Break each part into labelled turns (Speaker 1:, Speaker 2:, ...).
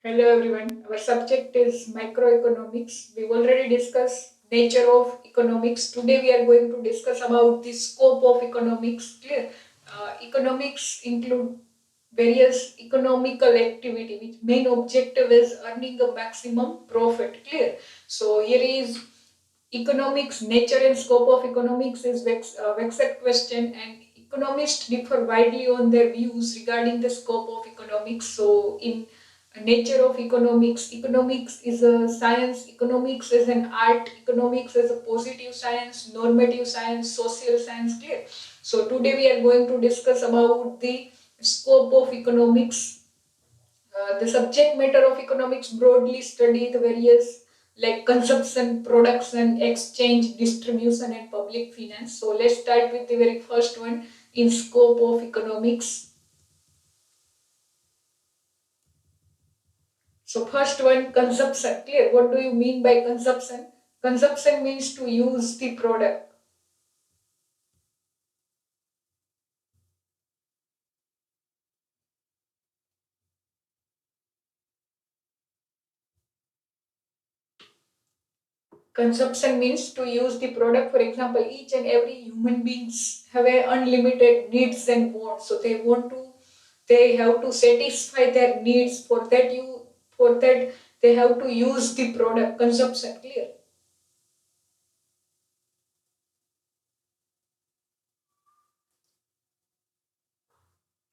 Speaker 1: Hello everyone. Our subject is microeconomics. We've already discussed nature of economics. Today we are going to discuss about the scope of economics. Clear? Economics include various economical activity which main objective is earning a maximum profit. Clear? So here is economics, nature and scope of economics is vexed question, and economists differ widely on their views regarding the scope of economics. So in nature of economics, economics is a science, economics is an art, economics is a positive science, normative science, social science. Clear? So today we are going to discuss about the scope of economics. The subject matter of economics broadly study the various like consumption, production, exchange, distribution, and public finance. So let's start with the very first one in scope of economics. So first one, consumption. Clear? What do you mean by consumption? Consumption means to use the product. Consumption means to use the product. For example, each and every human beings have a unlimited needs and wants. So they have to satisfy their needs. For that they have to use the product. Consumption. Clear?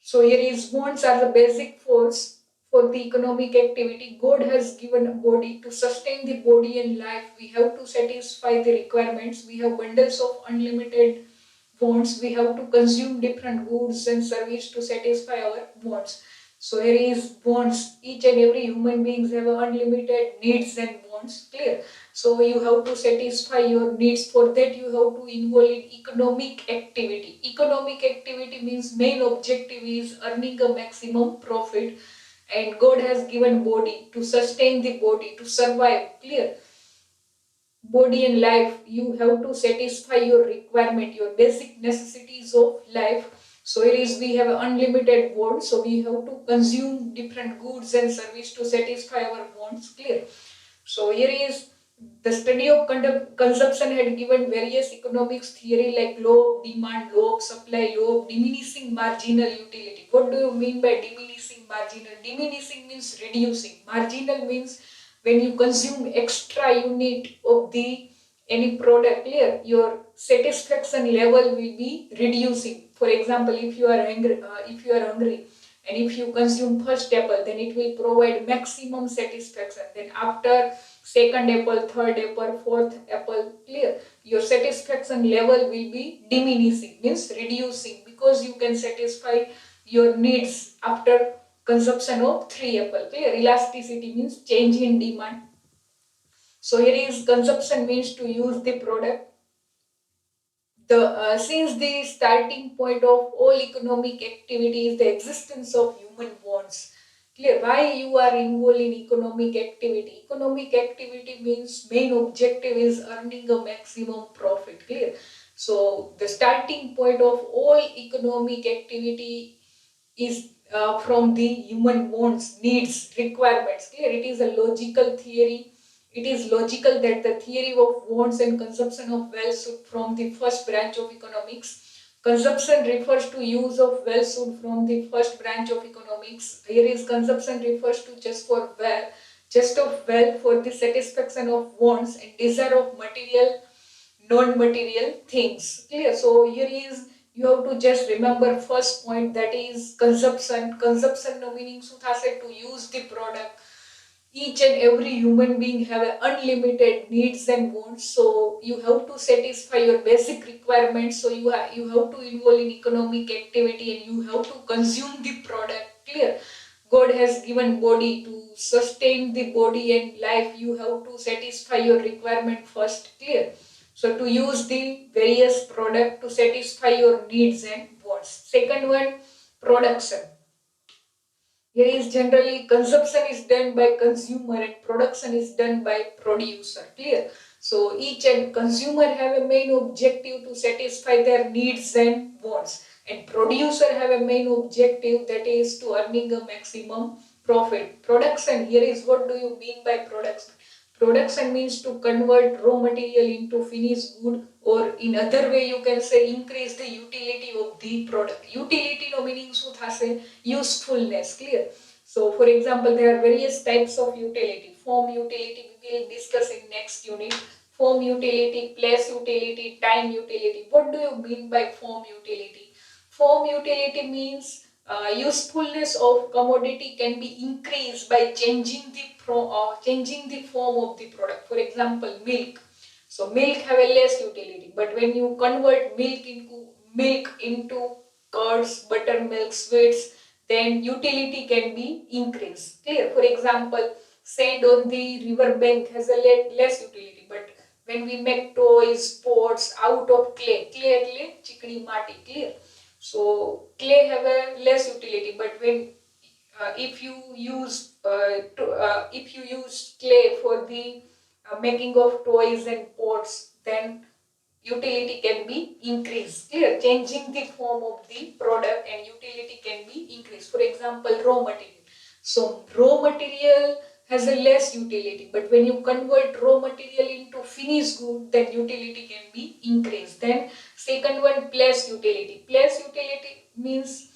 Speaker 1: So here is wants are the basic force for the economic activity. God has given a body to sustain the body and life. We have to satisfy the requirements. We have bundles of unlimited wants. We have to consume different goods and service to satisfy our wants. So here is wants. Each and every human beings have unlimited needs and wants. Clear? So you have to satisfy your needs. For that you have to involve in economic activity. Economic activity means main objective is earning a maximum profit, and God has given body to sustain the body to survive. Clear? Body and life, you have to satisfy your requirement, your basic necessities of life. So it is, we have an unlimited world, so we have to consume different goods and service to satisfy our wants. Clear? So here is the study of consumption had given various economics theory like law of demand, law of supply, law of diminishing marginal utility. What do you mean by diminishing marginal? Diminishing means reducing. Marginal means when you consume extra unit of the any product. Clear? Your satisfaction level will be reducing. For example, if you are hungry and if you consume first apple, then it will provide maximum satisfaction. Then after second apple, third apple, fourth apple. Clear? Your satisfaction level will be diminishing, means reducing, because you can satisfy your needs after consumption of 3 apple. Clear? Elasticity means change in demand. So here is consumption means to use the product. The since the starting point of all economic activity is the existence of human wants. Clear? Why you are involved in economic activity? Economic activity means main objective is earning a maximum profit. Clear? So the starting point of all economic activity is from the human wants, needs, requirements. Clear? It is a logical theory. It is logical that the theory of wants and consumption of wealth should from the first branch of economics. Consumption refers to use of wealth should from the first branch of economics. Here is consumption refers to just of wealth for the satisfaction of wants and desire of material non-material things. Clear? So here is, you have to just remember first point, that is consumption. Consumption no meaning શું થશે to use the product. Each and every human being have unlimited needs and wants, so you have to satisfy your basic requirements. So you have to involve in economic activity and you have to consume the product. Clear? God has given body to sustain the body and life. You have to satisfy your requirement first. Clear? So to use the various product to satisfy your needs and wants. Second one, production. Here is generally consumption is done by consumer and production is done by producer. Clear? So each and consumer have a main objective to satisfy their needs and wants, and producer have a main objective, that is to earning a maximum profit. Production, here is what do you mean by production? Production means to convert raw material into finished good, or in other way you can say increase the utility of the product. Utility no meaning શું થશે? Usefulness. Clear? So for example, there are various types of utility. Form utility we will discuss in next unit. Form utility, place utility, time utility. What do you mean by form utility? Form utility means usefulness of commodity can be increased by changing the form of the product. For example, milk. So milk have a less utility, but when you convert milk into curds, buttermilk, sweets, then utility can be increased. Clear? For example, sand on the river bank has a less utility, but when we make toys, pots out of clay એટલે ચીકણી માટી. Clear? So clay have a less utility, but when if you use clay for the making of toys and pots, then utility can be increased. Clear? Changing the form of the product and utility can be increased. For example, raw material. So raw material has a less utility, but when you convert raw material into finished good, then utility can be increased. Then second one, place utility. Place utility means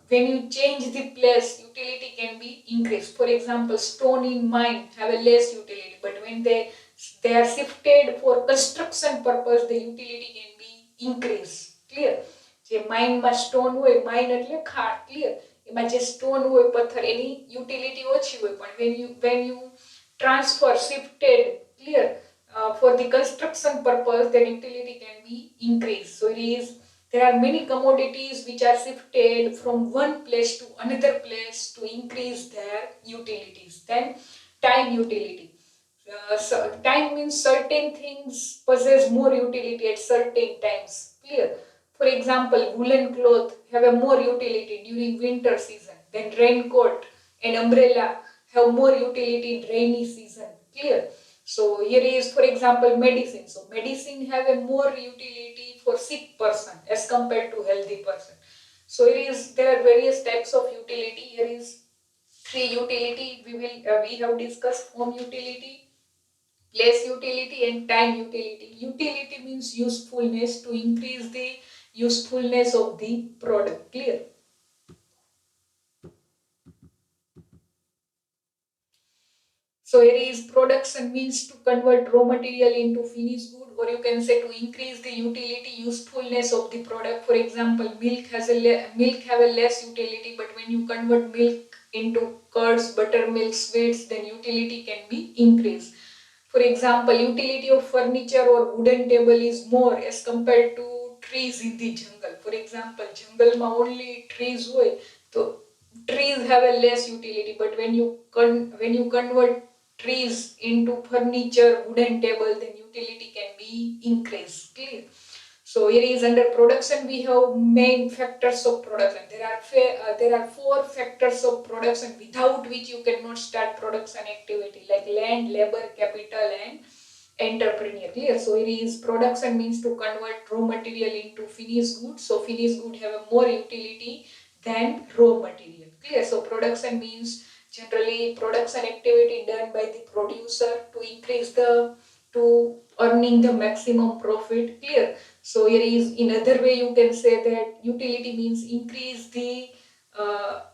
Speaker 1: when you change the place, utility can be increased. For example, stone in mine have a less utility, but when they are shifted for construction purpose, the utility can be increased. Clear? જે માઇનમાં stone હોય, mine એટલે ખાણ. Clear? એમાં જે stone હોય, પથ્થર, એની utility ઓછી હોય, પણ when you transfer, shifted, clear, for the construction purpose, then utility can be increased. So there are many commodities which are shifted from one place to another place to increase their utilities. Then time utility. So time means certain things possess more utility at certain times. Clear? For example, woolen cloth have a more utility during winter season. Then raincoat and umbrella have more utility in rainy season. Clear? So here is, for example, medicine. So medicine have a more utility for sick person as compared to healthy person. So there are various types of utility. Here is three utility we have discussed: form utility, place utility, and time utility. Utility means usefulness, to increase the usefulness of the product. Clear? So here is production means to convert raw material into finished good, or you can say to increase the utility, usefulness of the product. For example, milk have a less utility, but when you convert milk into curds, buttermilk, sweets, then utility can be increased. For example, utility of furniture or wooden table is more as compared to trees in the jungle. For example, jungle ma only trees hoy, so trees have a less utility, but when you convert trees into furniture, wooden table, then utility can be increased. Clear? So here is under production we have main factors of production. There are four factors of production without which you cannot start production activity, like land, labor, capital, and entrepreneur. Clear? So here is production means to convert raw material into finished goods. So finished goods have a more utility than raw material. Clear? So production means generally production activity done by the producer to increase to earning the maximum profit. Clear? So here is, in other way you can say that utility means increase the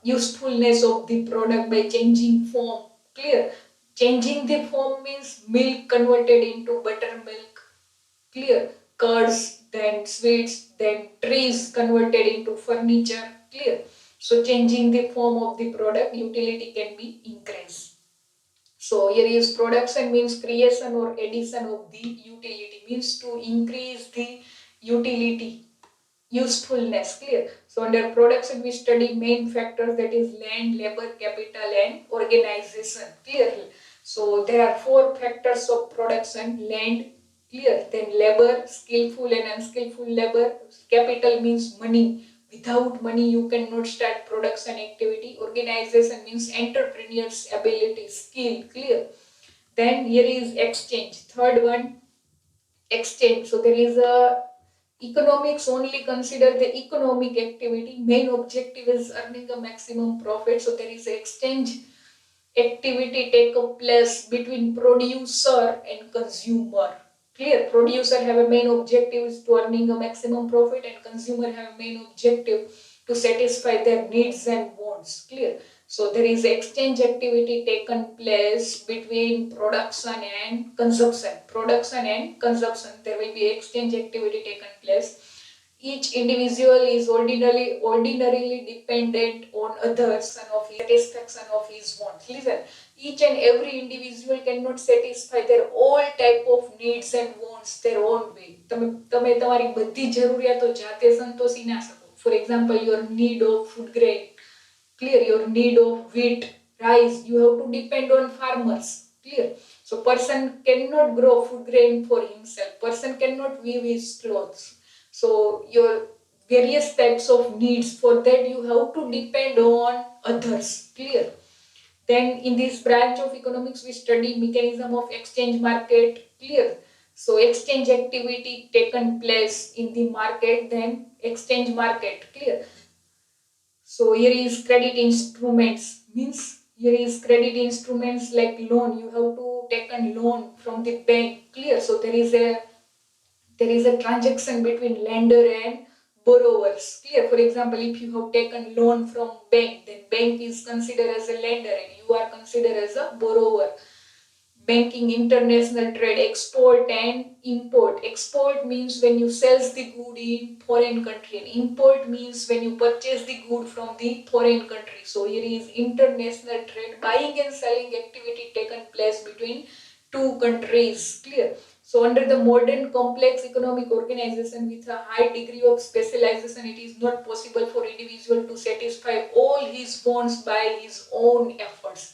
Speaker 1: usefulness of the product by changing form. Clear? Changing the form means milk converted into buttermilk. Clear? Curds, then sweets, then trees converted into furniture. Clear? So changing the form of the product, utility can be increased. So here is production means creation or addition of the utility, means to increase the utility, usefulness. Clear? So under production we study main factors, that is land, labor, capital, and organization. Clear? So there are four factors of production: land. Clear? Then labor, skillful and unskillful labor. Capital means money. Without money you cannot start production activity. Organization means entrepreneur's ability, skill. Clear? Then here is exchange. Third one, exchange. So there is a Economics only consider the economic activity. Main objective is earning a maximum profit. So there is an exchange activity take place between producer and consumer. Clear? Producer have a main objective is to earning a maximum profit, and consumer have a main objective to satisfy their needs and wants. Clear? So there is exchange activity taken place between production and consumption. Production and consumption. There will be exchange activity taken place. Each individual is ordinarily dependent on others and of his satisfaction of his wants. Listen, each and every individual cannot satisfy their all type of needs and wants their own way. તમે તમારી બધી જરૂરિયાતો જાતે સંતોષી ના શકો. For example, your need of food grain, clear, your need of wheat, rice, you have to depend on farmers. Clear? So person cannot grow food grain for himself. Person cannot weave his clothes. So your various types of needs, for that you have to depend on others. Clear? Then in this branch of economics we study mechanism of exchange market. Clear? So exchange activity taken place in the market, then exchange market. Clear? So here is credit instruments, means here is credit instruments like loan. You have to take a loan from the bank. Clear? So there is a transaction between lender and borrowers. Clear? For example, if you have taken loan from bank, then bank is considered as a lender and you are considered as a borrower. Banking, international trade, export and import. Export means when you sell the good in foreign country, and import means when you purchase the good from the foreign country. So here is international trade, buying and selling activity taken place between two countries. Clear? So under the modern complex economic organization with a high degree of specialization, it is not possible for individual to satisfy all his wants by his own efforts.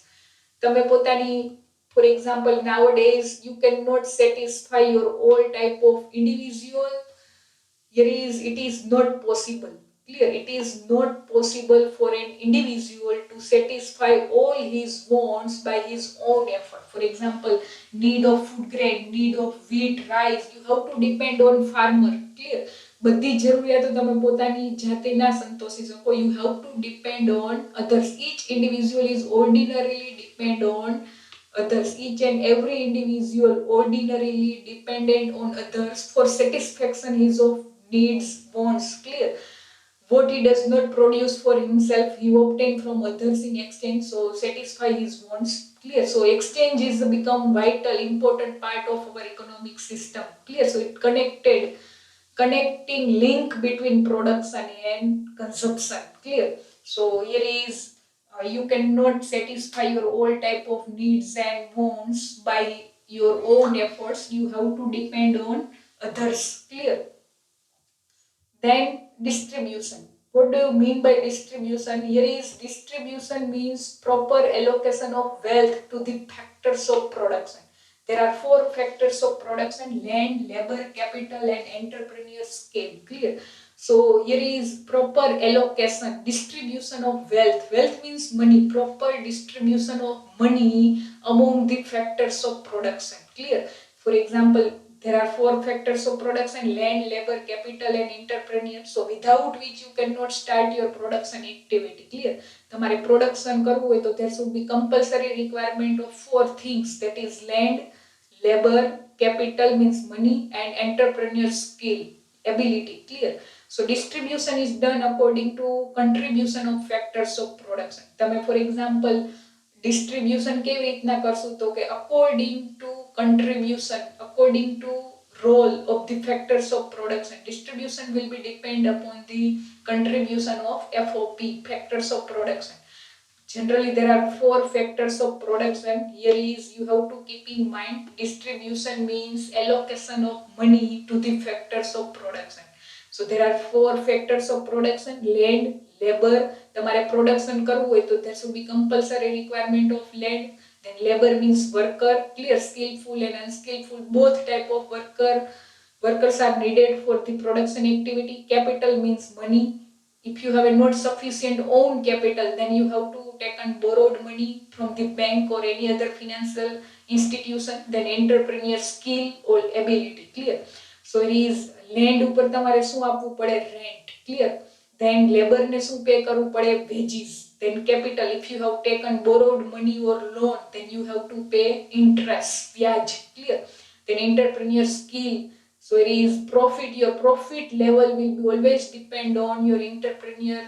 Speaker 1: તમે પોતાની, for example, nowadays you cannot satisfy your all type of individual. It is not possible. Clear? It is not possible for an individual to satisfy all his wants by his own effort. For example, need of food grain, need of wheat, rice, you have to depend on farmer. Clear? બધી જરૂરિયાતો તમે પોતાની જાતે ના સંતોષી શકો. You have to depend on others. Each individual is ordinarily depend on others. Each and every individual ordinarily dependent on others for satisfaction his of needs, wants. Clear? What he does not produce for himself, he obtain from others in exchange, so satisfy his wants. Clear? So exchange is become vital, important part of our economic system. Clear? So it connecting link between production and consumption. Clear? So here is you cannot satisfy your all type of needs and wants by your own efforts. You have to depend on others. Clear? Then distribution. What do you mean by distribution? Here is distribution means proper allocation of wealth to the factors of production. There are 4 factors of production: land, labor, capital and entrepreneur scale. Clear? So here is proper allocation, distribution of wealth. Wealth means money. Proper distribution of money among the factors of production. Clear? For example, there are 4 factors of production: land, labor, capital and entrepreneur. So without which you cannot start your production activity. Clear? તમારે production કરવું હોય તો there should be compulsory requirement of 4 things, that is land, labor, capital means money and entrepreneur skill, ability. Clear? So distribution is done according to contribution of factors of production. તમે for example distribution કેવી રીતના કરશો તો કે according to contribution, according to role of the factors of production. Distribution will be depend upon the contribution of FOP, factors of production. Generally there are 4 factors of production. Here is you have to keep in mind, distribution means allocation of money to the factors of production. So there are 4 factors of production: land, labor. તમારે production કરવું હોય તો there should be compulsory requirement of land. Then labor means worker. Clear? Skillful and unskillful, both type of workers are needed for the production activity. Capital means money. If you have a not sufficient own capital, then you have to take and borrowed money from the bank or any other financial institution. Then entrepreneur skill or ability. Clear? So it is land ઉપર તમારે શું આપવું પડે rent clear then labor ને શું pay કરવું પડે wages then capital if you have taken borrowed money or loan then you have to pay interest વ્યાજ clear then entrepreneur skill so it is profit your profit level will be always depend on your entrepreneur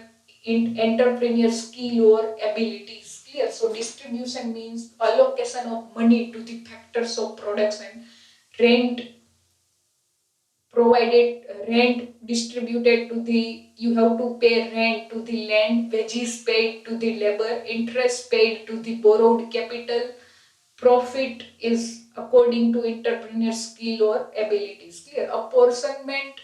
Speaker 1: skill or abilities clear so distribution means allocation of money to the factors of production rent provided rent distributed to the you have to pay rent to the land wages paid to the labor interest paid to the borrowed capital profit is according to entrepreneur skill or abilities clear apportionment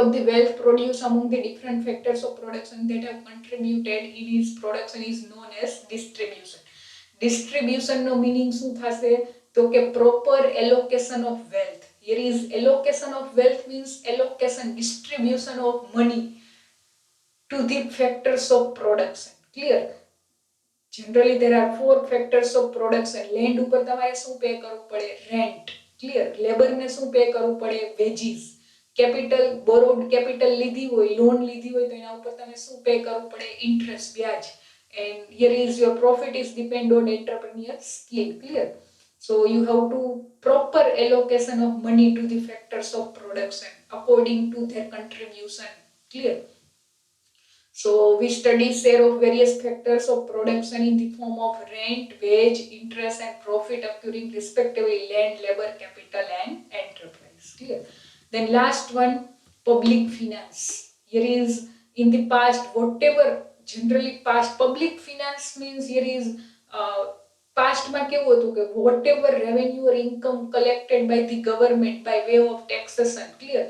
Speaker 1: of the wealth produced among the different factors of production that have contributed in its production is known as distribution no meaning શું થશે તો કે proper allocation of wealth here is allocation of wealth means allocation distribution of money to the factors of production clear generally there are 4 factors of production land ઉપર તમારે શું pay કરવું પડે rent clear labor ને શું pay કરવું પડે wages capital borrowed capital લીધી હોય loan લીધી હોય તો એના ઉપર તમે શું પે કરવું પડે interest વ્યાજ and here is your profit is depend on entrepreneur skill clear so you have to proper allocation of money to the factors of production according to their contribution clear so we study share of various factors of production in the form of rent wage interest and profit occurring respectively land labor capital and enterprise clear then last one public finance here is in the past whatever generally past public finance means here is past માં કેવું હતું કે whatever revenue or income collected by the government by way of taxation clear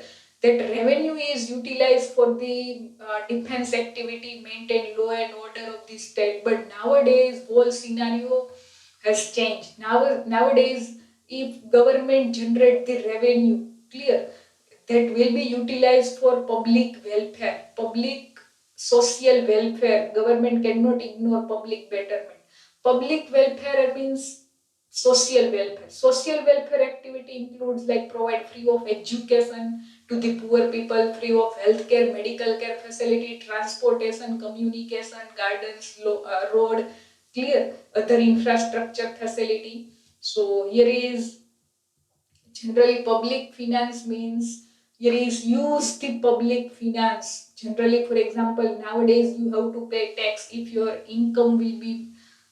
Speaker 1: that revenue is utilized for the defense activity maintain law and order of the state but nowadays whole scenario has changed nowadays if government generate the revenue clear that will be utilized for public welfare public social welfare government cannot ignore public betterment public welfare means social welfare activity includes like provide free of education to the poor people free of healthcare medical care facility transportation communication gardens road clear other infrastructure facility so here is generally public finance means here is use the public finance generally for example nowadays you have to pay tax if your income will be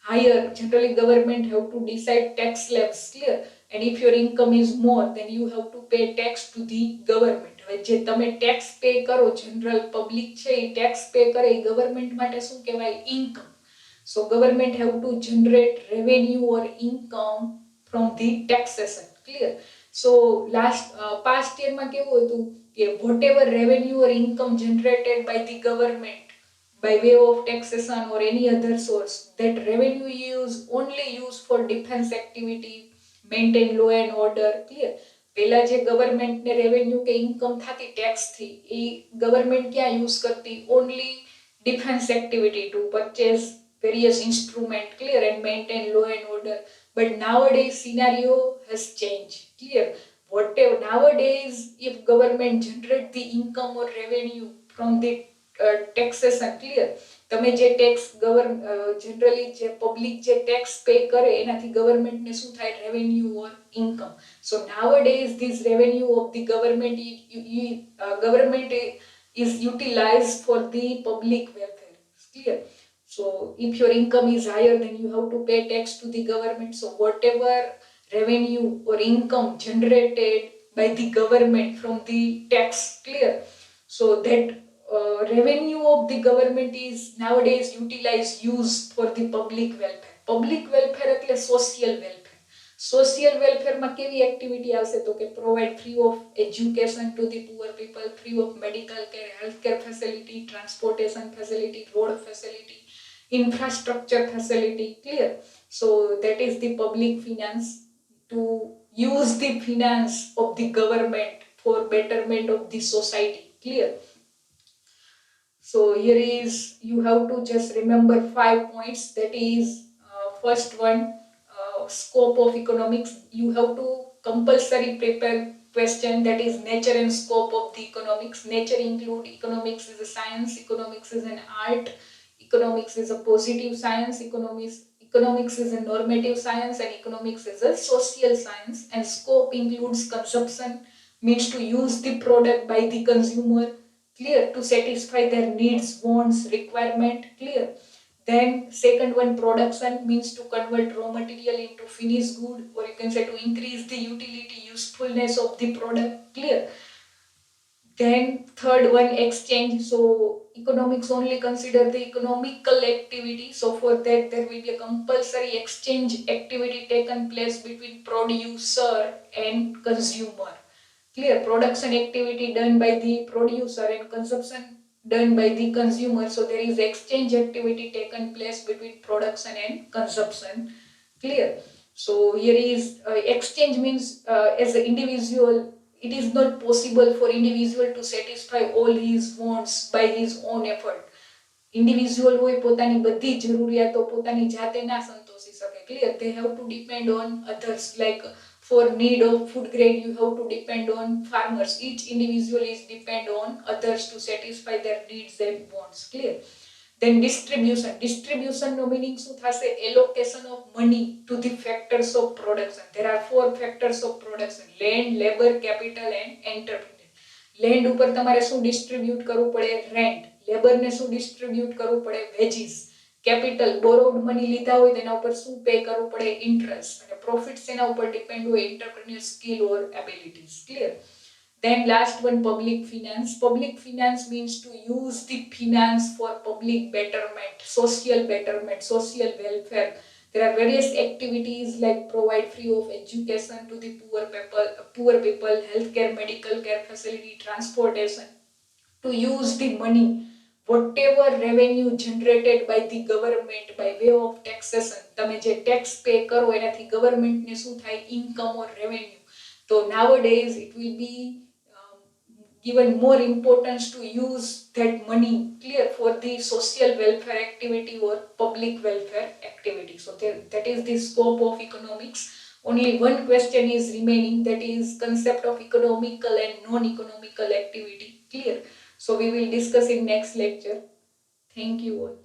Speaker 1: higher generally government have to decide tax slabs clear and if your income is more then you have to pay tax to the government જે તમે tax pay કરો general public છે એ tax pay કરે એ government માટે શું કહેવાય income so government have to generate revenue or income from the taxation clear so past year માં કેવું હતું કે whatever revenue or income generated by the government by way of taxation or any other source that revenue is only used for defense activity maintain law and order clear પેલા જે government ને revenue કે income થતી tax થી એ government ક્યાં use કરતી only defence activity to purchase various instrument clear and maintain law and order but nowadays scenario has changed clear whatever nowadays if government generate the income or revenue from the taxation clear તમે જે tax generally જે public જે tax pay કરે એનાથી government ને શું થાય revenue or income so nowadays this revenue of the government is utilized for the public welfare clear so if your income is higher then you have to pay tax to the government so whatever revenue or income generated by the government from the tax clear so that revenue of the government is nowadays used for the public welfare એટલે social welfare માં કેવી activity આવશે તો કે provide free of education to the poor people free of medical care healthcare facility transportation facility road facility infrastructure facility clear so that is the public finance to use the finance of the government for betterment of the society clear so here is you have to just remember 5 points that is first one scope of economics you have to compulsory prepare question, that is nature and scope of the economics. Nature include economics is a science, economics is an art, economics is a positive science, economics is a normative science, and economics is a social science. And scope includes consumption, means to use the product by the consumer, clear, to satisfy their needs, wants, requirement, clear. Then second one, production, means to convert raw material into finished good, or you can say to increase the utility, usefulness of the product, clear. Then third one, exchange. So economics only consider the economical activity. So for that there will be a compulsory exchange activity taken place between producer and consumer. Clear, production activity done by the producer and consumption done by the consumer. So there is exchange activity taken place between production and consumption. Clear. So here is exchange means as an individual, it is not possible for individual to satisfy all his wants by his own effort. Individual હોય પોતાની બધી જરૂરિયાતો પોતાની જાતે ના સંતોષી શકે. Clear, they have to depend on others. Like for need of food grade, you have to depend on farmers. Each individual is depend on others to satisfy their needs and wants. Clear. Then distribution no meaning શું થશે? Allocation of money to the factors of production. There are 4 factors of production: land, labor, capital and entrepreneur. Land ઉપર તમારે શું distribute કરવું પડે? Rent. Labour ને શું distribute કરવું પડે? વેજીસ. કેપિટલ, બોરોડ મની લીધા હોય તેના ઉપર શું પે કરવું પડે? ઇન્ટરેસ્ટ. અને પ્રોફિટ્સ એના ઉપર ડિપેન્ડ હોય entrepreneur skill or abilities. Clear. Then last one, public finance. Public finance means to use the finance for public betterment, social welfare. There are various activities like provide free of education to the poor people, healthcare, medical care facility, transportation. To use the money, whatever revenue generated by the government by way of taxation. તમે જે tax pay કરો એનાથી government ને શું થાય? Income or revenue. So nowadays it will be given more importance to use that money, clear, for the social welfare activity or public welfare activity. So that is the scope of economics. Only one question is remaining, that is concept of economical and non-economical activity. Clear. So we will discuss in next lecture. Thank you all.